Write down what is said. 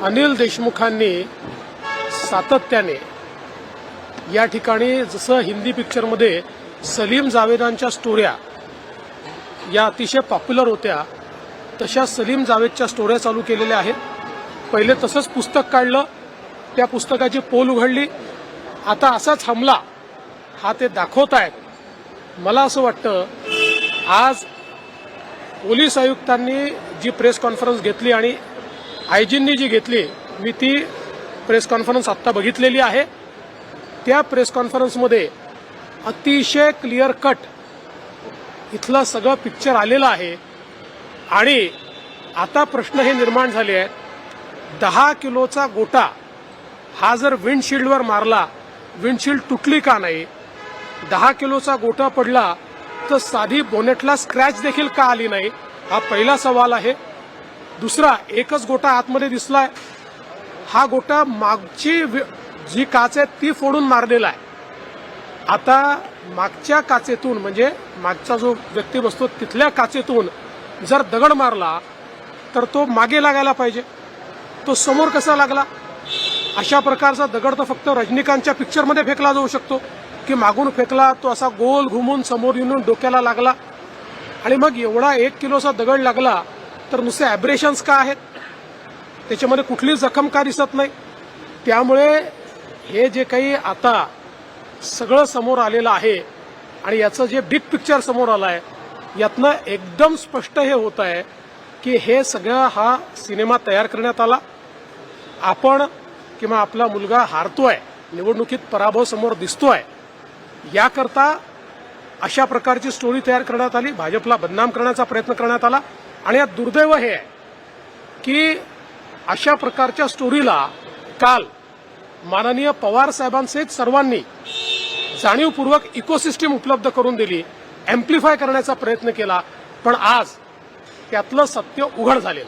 अनिल देशमुखांनी सातत्याने या ठिकाणी जसं हिंदी पिक्चरमध्ये सलीम जावेदांच्या स्टोऱ्या या अतिशय पॉप्युलर होत्या तशा सलीम जावेदच्या स्टोऱ्या चालू केलेल्या आहेत। पहिले तसंच पुस्तक काढलं, त्या पुस्तकाची पोल उघडली, आता असाच हमला हा ते दाखवत आहेत। मला असं वाटतं आज पोलीस आयुक्तांनी जी प्रेस कॉन्फरन्स घेतली आणि आयजींनी जी घेतली, मी ती प्रेस कॉन्फरन्स आत्ता बघितलेली आहे। त्या प्रेस कॉन्फरन्समध्ये अतिशय क्लिअर कट इथलं सगळं पिक्चर आलेलं आहे आणि आता प्रश्न हे निर्माण झाले आहेत, 10 किलोचा गोटा हा जर विंडशील्डवर मारला, विंडशील्ड तुटली का नाही? 10 किलोचा गोटा पडला तर साधी बोनेटला स्क्रॅच देखील का आली नाही? हा पहिला सवाल आहे। दुसरा, एकच गोटा आतमध्ये दिसलाय, हा गोटा मागची जी काच आहे ती फोडून मारलेला आहे। आता मागच्या काचेतून म्हणजे मागचा जो व्यक्ती बसतो तिथल्या काचेतून जर दगड मारला तर तो मागे लागायला पाहिजे, तो समोर कसा लागला? अशा प्रकारचा दगड तर फक्त रजनीकांतच्या पिक्चरमध्ये फेकला जाऊ शकतो की मागून फेकला, तो असा गोल घुमून समोर येऊन डोक्याला लागला। आणि मग एवढा 1 किलोचा दगड लागला तर नुसते ॲब्रेशन्स का आहेत? त्याच्यामध्ये कुठली जखम का दिसत नाही? त्यामुळे हे जे काही आता सगळं समोर आलेलं आहे आणि याचं जे बिग पिक्चर समोर आलं आहे, यातनं एकदम स्पष्ट हे होत आहे की हे सगळं हा सिनेमा तयार करण्यात आला। आपण किंवा आपला मुलगा हारतोय, निवडणुकीत पराभव समोर दिसतोय, याकरता अशा प्रकारची स्टोरी तयार करण्यात आली, भाजपला बदनाम करण्याचा प्रयत्न करण्यात आला। आणि यात दुर्दैव हे आहे की अशा प्रकारच्या स्टोरीला काल माननीय पवार साहेबांसहित सर्वांनी जाणीवपूर्वक इकोसिस्टम उपलब्ध करून दिली, अँप्लिफाय करण्याचा प्रयत्न केला, पण आज त्यातलं सत्य उघड झालेलं।